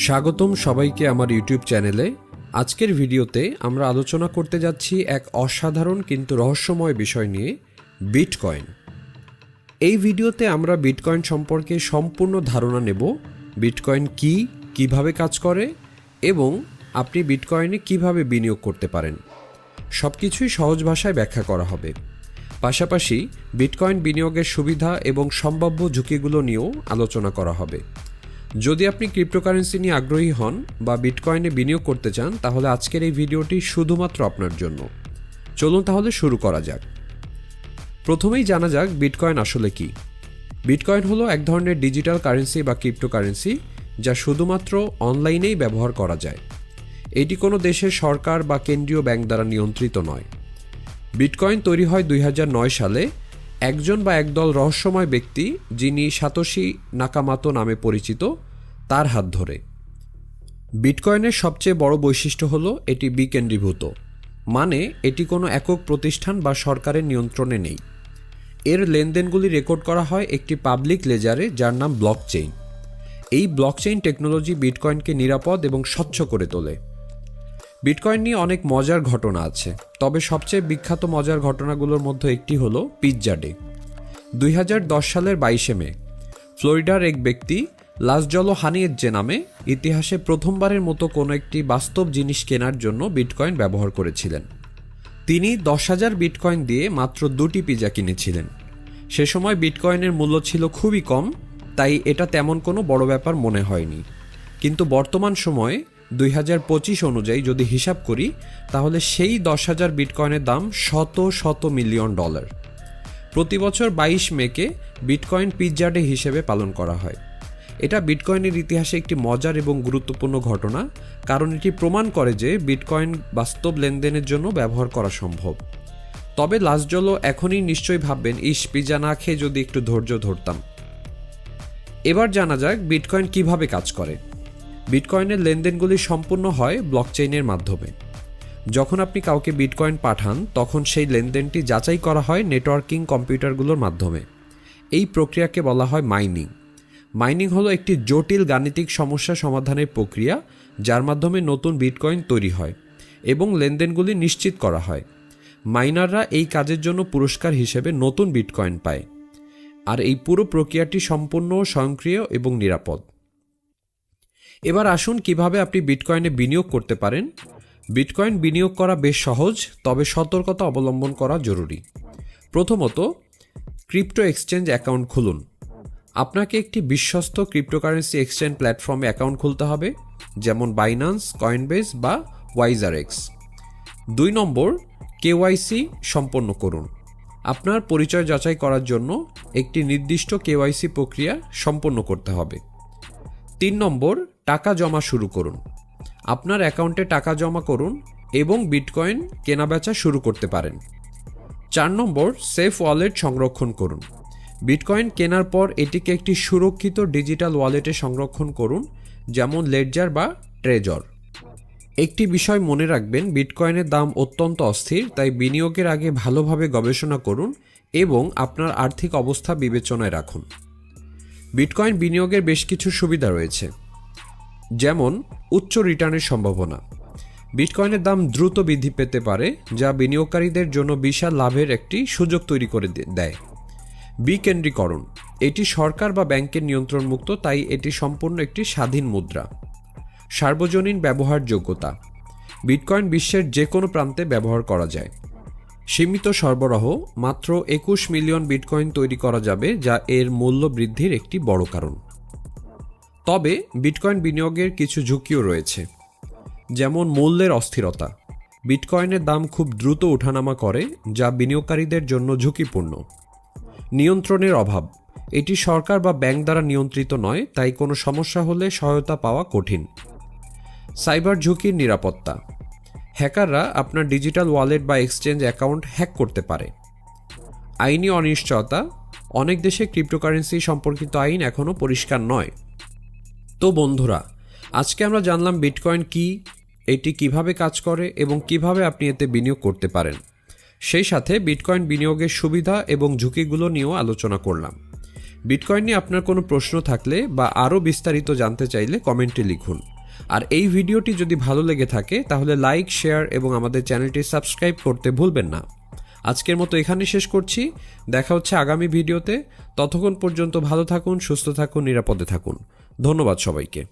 স্বাগতম সবাইকে আমার ইউটিউব চ্যানেলে। আজকের ভিডিওতে আমরা আলোচনা করতে যাচ্ছি এক অসাধারণ কিন্তু রহস্যময় বিষয় নিয়ে, বিটকয়েন। এই ভিডিওতে আমরা বিটকয়েন সম্পর্কে সম্পূর্ণ ধারণা নেব। বিটকয়েন কি, কিভাবে কাজ করে এবং আপনি বিটকয়েনে কিভাবে বিনিয়োগ করতে পারেন, সবকিছুই সহজ ভাষায় ব্যাখ্যা করা হবে। পাশাপাশি বিটকয়েন বিনিয়োগের সুবিধা এবং সম্ভাব্য ঝুঁকিগুলো নিয়েও আলোচনা করা হবে। যদি আপনি ক্রিপ্টোকারেন্সি নিয়ে আগ্রহী হন বা বিটকয়েনে বিনিয়োগ করতে চান, তাহলে আজকের এই ভিডিওটি শুধুমাত্র আপনার জন্য। চলুন তাহলে শুরু করা যাক। প্রথমেই জানা যাক বিটকয়েন আসলে কি। বিটকয়েন হলো এক ধরনের ডিজিটাল কারেন্সি বা ক্রিপ্টোকারেন্সি, যা শুধুমাত্র অনলাইনেই ব্যবহার করা যায়। এটি কোনো দেশের সরকার বা কেন্দ্রীয় ব্যাংক দ্বারা নিয়ন্ত্রিত নয়। বিটকয়েন তৈরি হয় 2009 সালে একজন বা একদল রহস্যময় ব্যক্তি, যিনি সাতোশি নাকামোতো নামে পরিচিত, তার হাত ধরে। বিটকয়েনের সবচেয়ে বড় বৈশিষ্ট্য হলো এটি বিকেন্দ্রীভূত, মানে এটি কোনো একক প্রতিষ্ঠান বা সরকারের নিয়ন্ত্রণে নেই। এর লেনদেনগুলি রেকর্ড করা হয় একটি পাবলিক লেজারে, যার নাম ব্লকচেইন। এই ব্লকচেইন টেকনোলজি বিটকয়েনকে নিরাপদ এবং স্বচ্ছ করে তোলে। বিটকয়েন নিয়ে অনেক মজার ঘটনা আছে, তবে সবচেয়ে বিখ্যাত মজার ঘটনাগুলোর মধ্যে একটি হলো পিৎজা ডে। 2010 সালের 22 মে ফ্লোরিডার এক ব্যক্তি লাসজলো হানিয়েজ্জে নামে ইতিহাসে প্রথমবারের মতো কোনো একটি বাস্তব জিনিস কেনার জন্য বিটকয়েন ব্যবহার করেছিলেন। তিনি 10,000 বিটকয়েন দিয়ে মাত্র 2টি পিৎজা কিনেছিলেন। সে সময় বিটকয়েনের মূল্য ছিল খুবই কম, তাই এটা তেমন কোনো বড় ব্যাপার মনে হয়নি। কিন্তু বর্তমান সময়ে 2025 অনুযায়ী যদি হিসাব করি, তাহলে সেই 10,000 বিটকয়েনের দাম শত শত মিলিয়ন ডলার। প্রতি বছর 22 মেকে বিটকয়েন পিৎজা ডে হিসেবে পালন করা হয়। এটা বিটকয়েনের ইতিহাসে একটি মজার এবং গুরুত্বপূর্ণ ঘটনা, কারণ এটি প্রমাণ করে যে বিটকয়েন বাস্তব লেনদেনের জন্য ব্যবহার করা সম্ভব। তবে লাসজলো এখনই নিশ্চয়ই ভাববেন, ইস, পিৎজা না খেয়ে যদি একটু ধৈর্য ধরতাম। এবার জানা যাক বিটকয়েন কিভাবে কাজ করে। বিটকয়েনের লেনদেনগুলি সম্পূর্ণ হয় ব্লকচেইনের মাধ্যমে। যখন আপনি কাউকে বিটকয়েন পাঠান, তখন সেই লেনদেনটি যাচাই করা হয় নেটওয়ার্কিং কম্পিউটারগুলোর মাধ্যমে। এই প্রক্রিয়াকে বলা হয় মাইনিং। মাইনিং হলো একটি জটিল গাণিতিক সমস্যা সমাধানের প্রক্রিয়া, যার মাধ্যমে নতুন বিটকয়েন তৈরি হয় এবং লেনদেনগুলি নিশ্চিত করা হয়। মাইনাররা এই কাজের জন্য পুরস্কার হিসেবে নতুন বিটকয়েন পায়। আর এই পুরো প্রক্রিয়াটি সম্পূর্ণ স্বয়ংক্রিয় এবং নিরাপদ। এবার আসুন কিভাবে আপনি বিটকয়েনে বিনিয়োগ করতে পারেন। বিটকয়েন বিনিয়োগ করা বেশ সহজ, তবে সতর্কতা অবলম্বন করা জরুরি। প্রথমত, ক্রিপ্টো এক্সচেঞ্জ অ্যাকাউন্ট খুলুন। আপনাকে একটি বিশ্বস্ত ক্রিপ্টোকারেন্সি এক্সচেঞ্জ প্ল্যাটফর্মে অ্যাকাউন্ট খুলতে হবে, যেমন বাইন্যান্স, কয়েনবেস বা ওয়াইজারএক্স। 2 নম্বর, কেওয়াইসি সম্পন্ন করুন। আপনার পরিচয় যাচাই করার জন্য একটি নির্দিষ্ট কেওয়াইসি প্রক্রিয়া সম্পন্ন করতে হবে। 3 নম্বর, টাকা জমা শুরু করুন। আপনার অ্যাকাউন্টে টাকা জমা করুন এবং বিটকয়েন কেনাবেচা শুরু করতে পারেন। 4 নম্বর, সেফ ওয়ালেট সংরক্ষণ করুন। বিটকয়েন কেনার পর এটিকে একটি সুরক্ষিত ডিজিটাল ওয়ালেটে সংরক্ষণ করুন, যেমন লেডজার বা ট্রেজর। একটি বিষয় মনে রাখবেন, বিটকয়েনের দাম অত্যন্ত অস্থির, তাই বিনিয়োগের আগে ভালোভাবে গবেষণা করুন এবং আপনার আর্থিক অবস্থা বিবেচনায় রাখুন। বিটকয়েন বিনিয়োগের বেশ কিছু সুবিধা রয়েছে, যেমন উচ্চ রিটার্নের সম্ভাবনা। বিটকয়েনের দাম দ্রুত বৃদ্ধি পেতে পারে, যা বিনিয়োগকারীদের জন্য বিশাল লাভের একটি সুযোগ তৈরি করে দেয়। বিকেন্দ্রীকরণ, এটি সরকার বা ব্যাংকের নিয়ন্ত্রণমুক্ত, তাই এটি সম্পূর্ণ একটি স্বাধীন মুদ্রা। সার্বজনীন ব্যবহারযোগ্যতা, বিটকয়েন বিশ্বের যে কোনো প্রান্তে ব্যবহার করা যায়। সীমিত সরবরাহ, মাত্র 21 মিলিয়ন বিটকয়েন তৈরি করা যাবে, যা এর মূল্য বৃদ্ধির একটি বড় কারণ। তবে বিটকয়েন বিনিয়োগের কিছু ঝুঁকিও রয়েছে, যেমন মূল্যের অস্থিরতা। বিটকয়েনের দাম খুব দ্রুত ওঠানামা করে, যা বিনিয়োগকারীদের জন্য ঝুঁকিপূর্ণ। নিয়ন্ত্রণের অভাব, এটি সরকার বা ব্যাংক দ্বারা নিয়ন্ত্রিত নয়, তাই কোনো সমস্যা হলে সহায়তা পাওয়া কঠিন। সাইবার ঝুঁকির নিরাপত্তা, হ্যাকাররা আপনার ডিজিটাল ওয়ালেট বা এক্সচেঞ্জ অ্যাকাউন্ট হ্যাক করতে পারে। আইনি অনিশ্চয়তা, অনেক দেশে ক্রিপ্টোকারেন্সি সম্পর্কিত আইন এখনও পরিষ্কার নয়। তো বন্ধুরা, আজকে আমরা জানলাম বিটকয়েন কি, এটি কিভাবে কাজ করে এবং কিভাবে আপনি এতে বিনিয়োগ করতে পারেন। সেই সাথে বিটকয়েন বিনিয়োগের সুবিধা এবং ঝুঁকিগুলো নিয়েও আলোচনা করলাম। বিটকয়েন নিয়ে আপনার কোনো প্রশ্ন থাকলে বা আরও বিস্তারিত জানতে চাইলে কমেন্টে লিখুন। আর এই ভিডিওটি যদি ভালো লেগে থাকে তাহলে লাইক, শেয়ার এবং আমাদের চ্যানেলটি সাবস্ক্রাইব করতে ভুলবেন না। আজকের মতো এখানে শেষ করছি। দেখা হচ্ছে আগামী ভিডিওতে। ততক্ষণ পর্যন্ত ভালো থাকুন, সুস্থ থাকুন, নিরাপদে থাকুন। ধন্যবাদ সবাইকে।